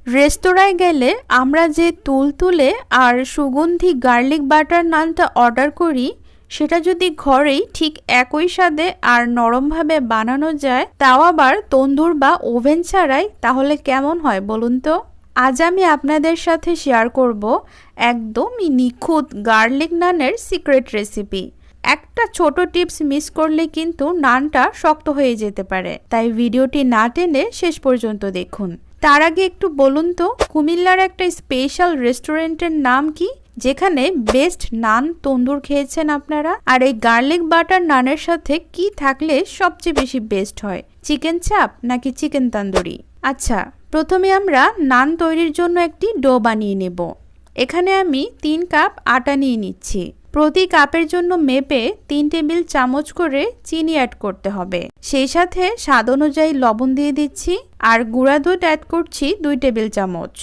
রেস্তোরাঁয় গেলে আমরা যে তুলতুলে আর সুগন্ধি গার্লিক বাটার নানটা অর্ডার করি, সেটা যদি ঘরেই ঠিক একই স্বাদে আর নরমভাবে বানানো যায়, তাও আবার তন্দুর বা ওভেন ছাড়াই, তাহলে কেমন হয় বলুন তো? আজ আমি আপনাদের সাথে শেয়ার করব একদমই নিখুঁত গার্লিক নানের সিক্রেট রেসিপি। একটা ছোট টিপস মিস করলে কিন্তু নানটা শক্ত হয়ে যেতে পারে, তাই ভিডিওটি না টেনে শেষ পর্যন্ত দেখুন। তার আগে একটু বলুন তো, কুমিল্লার একটা স্পেশাল রেস্টুরেন্টের নাম কি, যেখানে বেস্ট নান তন্দুর খেয়েছেন আপনারা? আর এই গার্লিক বাটার নানের সাথে কি থাকলে সবচেয়ে বেশি বেস্ট হয়, চিকেন চাপ নাকি চিকেন তান্দুরি? আচ্ছা, প্রথমে আমরা নান তৈরির জন্য একটি ডো বানিয়ে নেব। এখানে আমি 3 কাপ আটা নিয়ে নিচ্ছি। প্রতি কাপের জন্য মেপে 3 টেবিল চামচ করে চিনি অ্যাড করতে হবে। সেই সাথে স্বাদ অনুযায়ী লবণ দিয়ে দিচ্ছি, আর গুঁড়া দুধ অ্যাড করছি 2 টেবিল চামচ।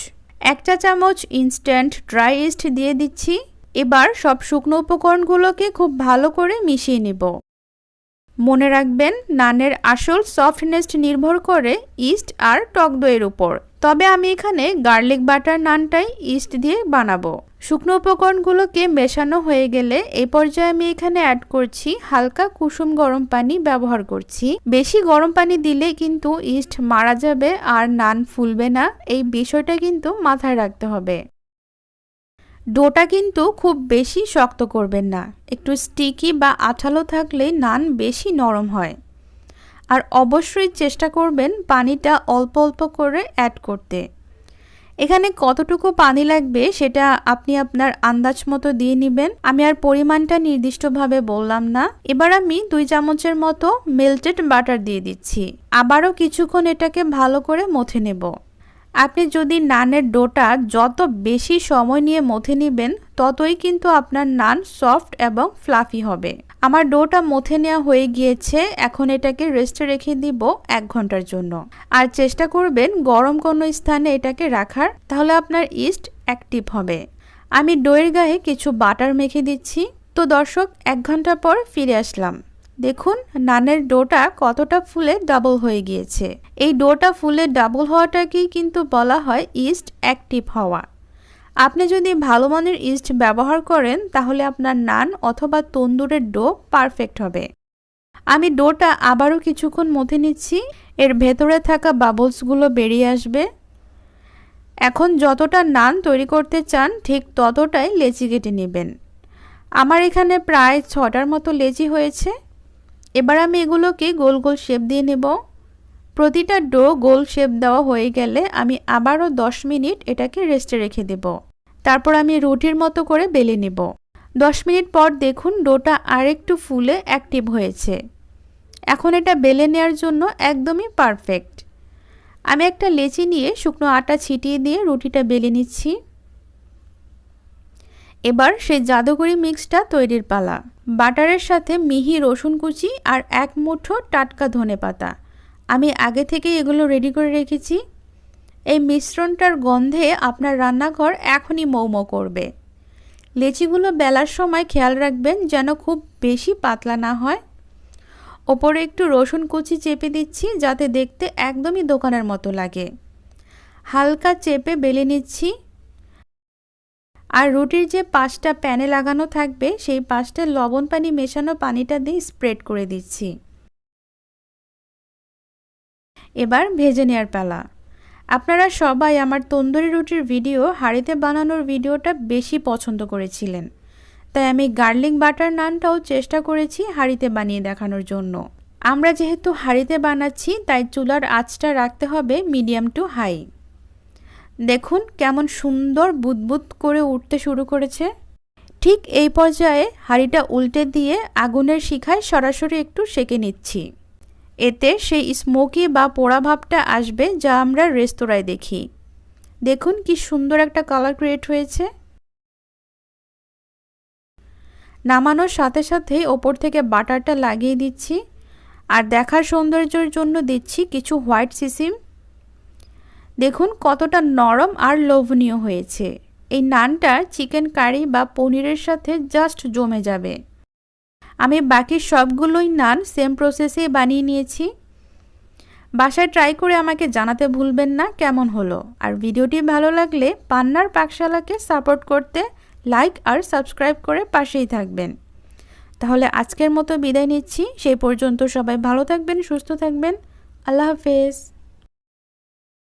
1 চা চামচ ইনস্ট্যান্ট ড্রাই ইস্ট দিয়ে দিচ্ছি। এবার সব শুকনো উপকরণগুলোকে খুব ভালো করে মিশিয়ে নেব। মনে রাখবেন, নানের আসল সফটনেস নির্ভর করে ইস্ট আর টক দইয়ের উপর। তবে আমি এখানে গার্লিক বাটার নানটাই ইস্ট দিয়ে বানাবো। শুকনো উপকরণগুলোকে মেশানো হয়ে গেলে এই পর্যায়ে আমি এখানে অ্যাড করছি হালকা কুসুম গরম পানি ব্যবহার করছি। বেশি গরম পানি দিলে কিন্তু ইস্ট মারা যাবে আর নান ফুলবে না, এই বিষয়টা কিন্তু মাথায় রাখতে হবে। ডোটা কিন্তু খুব বেশি শক্ত করবেন না, একটু স্টিকি বা আঠালো থাকলেই নান বেশি নরম হয়। আর অবশ্যই চেষ্টা করবেন পানিটা অল্প অল্প করে অ্যাড করতে। এখানে কতটুকু পানি লাগবে সেটা আপনি আপনার আন্দাজ মতো দিয়ে নেবেন, আমি আর পরিমাণটা নির্দিষ্টভাবে বললাম না। এবার আমি 2 চামচের মতো মেল্টেড বাটার দিয়ে দিচ্ছি। আবারও কিছুক্ষণ এটাকে ভালো করে মথে নেব। আপনি যদি নানের ডোটা যত বেশি সময় নিয়ে মথে নেবেন, ততই কিন্তু আপনার নান সফট এবং ফ্লাফি হবে। আমার ডোটা মথে নেওয়া হয়ে গিয়েছে, এখন এটাকে রেস্টে রেখে দিব 1 ঘন্টার জন্য। আর চেষ্টা করবেন গরম কোনো স্থানে এটাকে রাখার, তাহলে আপনার ইস্ট অ্যাক্টিভ হবে। আমি ডোয়ের গায়ে কিছু বাটার মেখে দিচ্ছি। তো দর্শক, 1 ঘন্টা পর ফিরে আসলাম। দেখুন নানের ডোটা কতটা ফুলে ডাবল হয়ে গিয়েছে। এই ডোটা ফুলে ডাবল হওয়াটাকেই কিন্তু বলা হয় ইস্ট অ্যাক্টিভ হওয়া। আপনি যদি ভালো মানের ইস্ট ব্যবহার করেন, তাহলে আপনার নান অথবা তন্দুরের ডো পারফেক্ট হবে। আমি ডোটা আবারও কিছুক্ষণ মথে নিচ্ছি, এর ভেতরে থাকা বাবলসগুলো বেরিয়ে আসবে। এখন যতটা নান তৈরি করতে চান ঠিক ততটাই লেচি কেটে নেবেন। আমার এখানে প্রায় 6টার মতো লেচি হয়েছে। এবার আমি এগুলোকে গোল গোল শেপ দিয়ে নেব। প্রতিটা ডো গোল শেপ দেওয়া হয়ে গেলে আমি আবারও 10 মিনিট এটাকে রেস্টে রেখে দেব। তারপর আমি রুটির মতো করে বেলে নেব। 10 মিনিট পর দেখুন ডোটা আরেকটু ফুলে অ্যাক্টিভ হয়েছে। এখন এটা বেলে নেওয়ার জন্য একদমই পারফেক্ট। আমি একটা লেচি নিয়ে শুকনো আটা ছিটিয়ে দিয়ে রুটিটা বেলে নিচ্ছি। এবার সেই জাদুকরি মিক্সটা তৈরির পালা। বাটারের সাথে মিহি রসুন কুচি আর 1 মুঠো টাটকা ধনেপাতা, আমি আগে থেকেই এগুলো রেডি করে রেখেছি। এই মিশ্রণটার গন্ধে আপনার রান্নাঘর এখনই মৌমৌ করবে। লেচিগুলো বেলার সময় খেয়াল রাখবেন যেন খুব বেশি পাতলা না হয়। ওপরে একটু রসুন কুচি চেপে দিচ্ছি যাতে দেখতে একদমই দোকানের মতো লাগে। হালকা চেপে বেলে নিচ্ছি। আর রুটির যে পাশটা প্যানে লাগানো থাকবে, সেই পাশটা লবণ পানি মেশানো পানিটা দিয়ে স্প্রেড করে দিচ্ছি। এবার ভেজে নেওয়ার পালা। আপনারা সবাই আমার তন্দুরি রুটির ভিডিও, হাঁড়িতে বানানোর ভিডিওটা বেশি পছন্দ করেছিলেন, তাই আমি গার্লিক বাটার নানটাও চেষ্টা করেছি হাঁড়িতে বানিয়ে দেখানোর জন্য। আমরা যেহেতু হাঁড়িতে বানাচ্ছি, তাই চুলার আঁচটা রাখতে হবে মিডিয়াম টু হাই। দেখুন কেমন সুন্দর বুদবুদ করে উঠতে শুরু করেছে। ঠিক এই পর্যায়ে হাঁড়িটা উল্টে দিয়ে আগুনের শিখায় সরাসরি একটু সেঁকে নিচ্ছি। এতে সেই স্মোকি বা পোড়া ভাবটা আসবে যা আমরা রেস্তোরাঁয় দেখি। দেখুন কি সুন্দর একটা কালার ক্রিয়েট হয়েছে। নামানোর সাথে সাথেই ওপর থেকে বাটারটা লাগিয়ে দিচ্ছি, আর দেখার সৌন্দর্যের জন্য দিচ্ছি কিছু হোয়াইট সিসিম। দেখুন কতটা নরম আর লোভনীয় হয়েছে। এই নানটা চিকেন কারি বা পনিরের সাথে জাস্ট জমে যাবে। আমি বাকি সবগুলোই নান সেম প্রসেসে বানিয়ে নিয়েছি। বাসায় ট্রাই করে আমাকে জানাতে ভুলবেন না কেমন হলো। আর ভিডিওটি ভালো লাগলে পান্নার পাকশালাকে সাপোর্ট করতে লাইক আর সাবস্ক্রাইব করে পাশেই থাকবেন। তাহলে আজকের মতো বিদায় নিচ্ছি। সেই পর্যন্ত সবাই ভালো থাকবেন, সুস্থ থাকবেন। আল্লাহ হাফেজ।